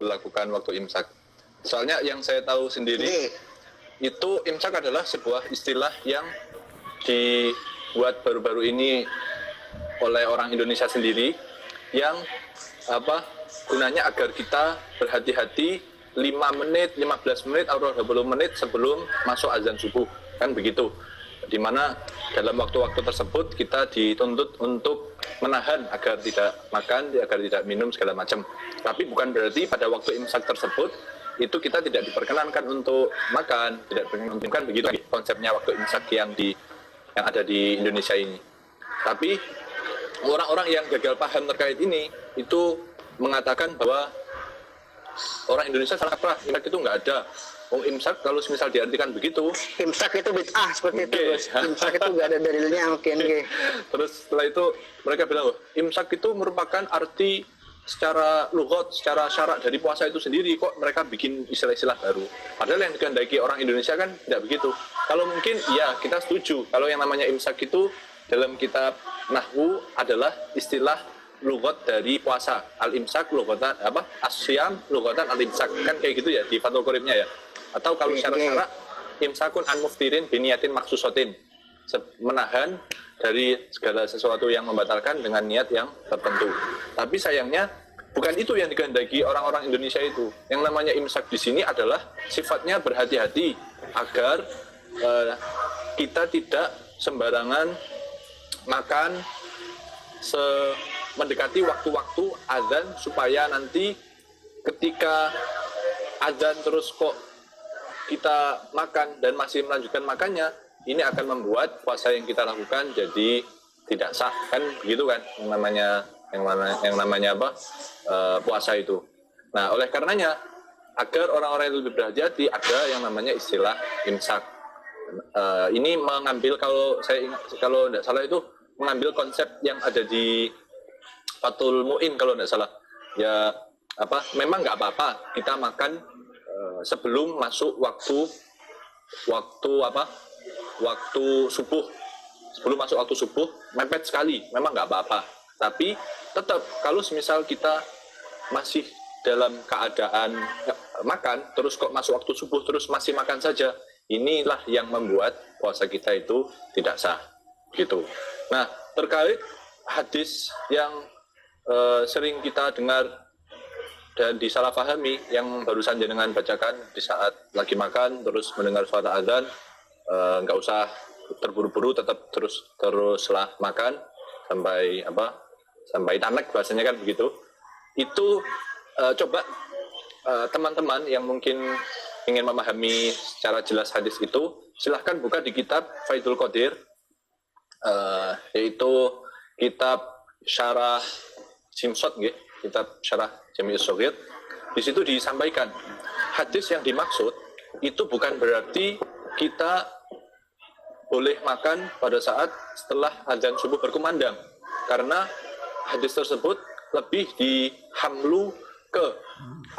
melakukan waktu imsak. Soalnya yang saya tahu sendiri itu imsak adalah sebuah istilah yang dibuat baru-baru ini oleh orang Indonesia sendiri yang gunanya agar kita berhati-hati 5 menit, 15 menit atau 20 menit sebelum masuk azan subuh, kan begitu. Di mana dalam waktu-waktu tersebut kita dituntut untuk menahan agar tidak makan, agar tidak minum segala macam. Tapi bukan berarti pada waktu imsak tersebut itu kita tidak diperkenankan untuk makan, tidak diperkenankan, begitu konsepnya waktu imsak yang ada di Indonesia ini. Tapi orang-orang yang gagal paham terkait ini itu mengatakan bahwa orang Indonesia salah kaprah, imsak itu nggak ada. Imsak kalau misal diartikan begitu, imsak itu bid'ah seperti itu. Imsak itu nggak ada dalilnya. Oke. Terus setelah itu mereka bilang, imsak itu merupakan arti secara lughat, secara syarak dari puasa itu sendiri. Kok mereka bikin istilah-istilah baru? Padahal yang dikehendaki orang Indonesia kan tidak begitu. Kalau mungkin ya kita setuju kalau yang namanya imsak itu dalam kitab Nahwu adalah istilah lughat dari puasa. Al-imsak lughatan As-siyam lughatan al-imsak. Kan kayak gitu ya di Fathul Qoribnya ya. Atau kalau secara syarak imsakun an muftirin biniyatin maksusatin. Menahan dari segala sesuatu yang membatalkan dengan niat yang tertentu. Tapi sayangnya bukan itu yang dikehendaki orang-orang Indonesia itu. Yang namanya imsak di sini adalah sifatnya berhati-hati agar kita tidak sembarangan makan mendekati waktu-waktu azan, supaya nanti ketika azan terus kok kita makan dan masih melanjutkan makannya, ini akan membuat puasa yang kita lakukan jadi tidak sah, kan begitu kan yang namanya puasa itu. Nah, oleh karenanya agar orang-orang itu lebih berhati-hati, ada yang namanya istilah imsak. Ini mengambil, kalau tidak salah itu mengambil konsep yang ada di Fathul Mu'in kalau tidak salah. Ya memang nggak apa-apa kita makan sebelum masuk waktu subuh. Sebelum masuk waktu subuh mepet sekali, memang nggak apa-apa. Tapi tetap kalau semisal kita masih dalam keadaan makan terus kok masuk waktu subuh terus masih makan saja, inilah yang membuat puasa kita itu tidak sah gitu. Nah, terkait hadis yang sering kita dengar dan disalahpahami yang barusan jenengan bacakan di saat lagi makan terus mendengar suara azan, nggak usah terburu-buru, tetap teruslah makan sampai tanek, bahasanya kan begitu. Itu coba teman-teman yang mungkin ingin memahami secara jelas hadis itu, silahkan buka di kitab Faidul Qadir, yaitu kitab syarah Simsot, kitab syarah Jami'us Shaghir. Di situ disampaikan hadis yang dimaksud itu bukan berarti kita boleh makan pada saat setelah azan subuh berkumandang, karena hadis tersebut lebih dihamlu ke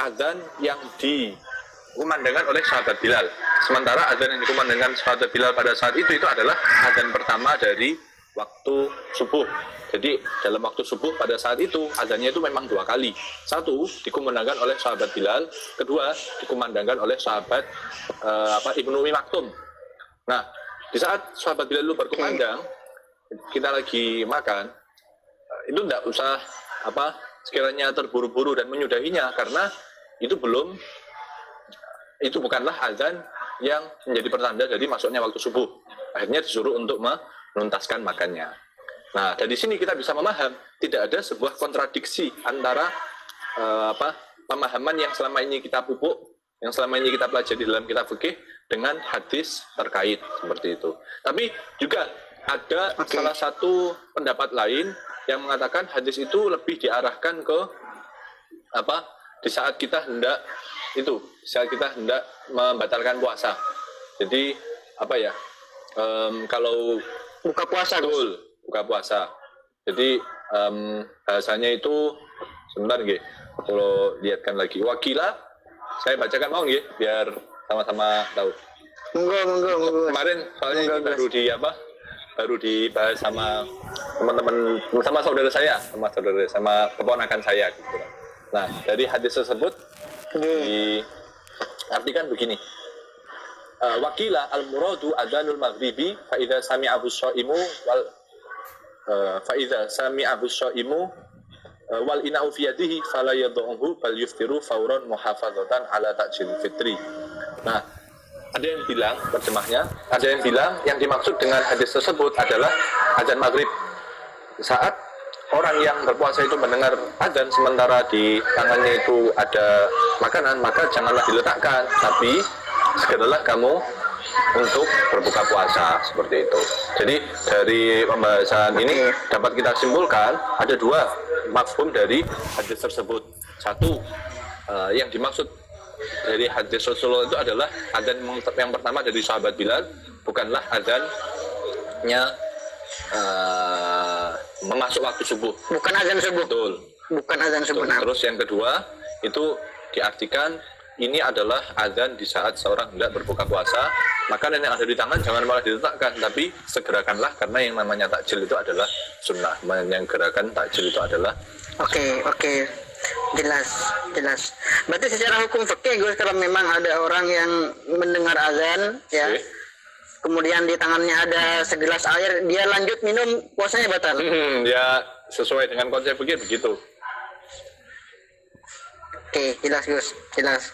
azan yang dikumandangkan oleh sahabat Bilal. Sementara azan yang dikumandangkan sahabat Bilal pada saat itu adalah azan pertama dari waktu subuh. Jadi dalam waktu subuh pada saat itu azannya itu memang 2 kali. Satu dikumandangkan oleh sahabat Bilal, kedua dikumandangkan oleh sahabat Ibnu Umi Maktum. Nah, di saat sahabat Bilal itu berkumandang, kita lagi makan, itu tidak usah sekiranya terburu-buru dan menyudahinya, karena itu bukanlah azan yang menjadi pertanda dari masuknya waktu subuh. Akhirnya disuruh untuk menuntaskan makannya. Nah, dari sini kita bisa memaham tidak ada sebuah kontradiksi antara pemahaman yang selama ini kita pupuk, yang selama ini kita pelajari dalam kitab fikih dengan hadis terkait seperti itu. Tapi juga ada salah satu pendapat lain yang mengatakan hadis itu lebih diarahkan ke di saat kita hendak membatalkan puasa. Jadi kalau buka puasa, buka puasa. Jadi bahasanya itu sebentar kalau lihatkan lagi. Wakila saya bacakan mau biar sama-sama tahu. Monggo. Kemarin soalnya ini baru dibahas sama teman-teman, sama saudara saya, sama keponakan saya gitu. Nah, dari hadis tersebut Diartikan begini. Wakila al-muradu adhanul maghribi fa idza sami'ahu shaimu wal fa idza sami'ahu shaimu wal ina'u fi yadihi fala yad'uhu bal yuftiru fauran muhafadzatan ala ta'jil fitri. Nah, ada yang bilang terjemahnya, ada yang bilang yang dimaksud dengan hadis tersebut adalah azan maghrib. Saat orang yang berpuasa itu mendengar azan sementara di tangannya itu ada makanan, maka janganlah diletakkan, tapi segeralah kamu untuk berbuka puasa, seperti itu. Jadi dari pembahasan ini dapat kita simpulkan ada dua mafhum dari hadis tersebut. Satu, yang dimaksud dari hadis Rasulullah itu adalah azan yang pertama dari sahabat Bilal, bukanlah azannya memasuk waktu subuh. Bukan azan subuh. Betul. Bukan azan subuh. Terus yang kedua itu diartikan ini adalah azan di saat seorang hendak berbuka puasa, makanan yang ada di tangan jangan malah diletakkan, tapi segerakanlah, karena yang namanya takjil itu adalah sunnah. Yang gerakan takjil itu adalah Oke. Jelas. Berarti secara hukum fikih Gus, kalau memang ada orang yang mendengar azan ya, kemudian di tangannya ada segelas air, dia lanjut minum, puasanya batal. Ya sesuai dengan konsep begitu. Oke, jelas Gus, jelas.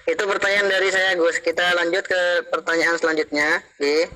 Itu pertanyaan dari saya Gus. Kita lanjut ke pertanyaan selanjutnya. Oke.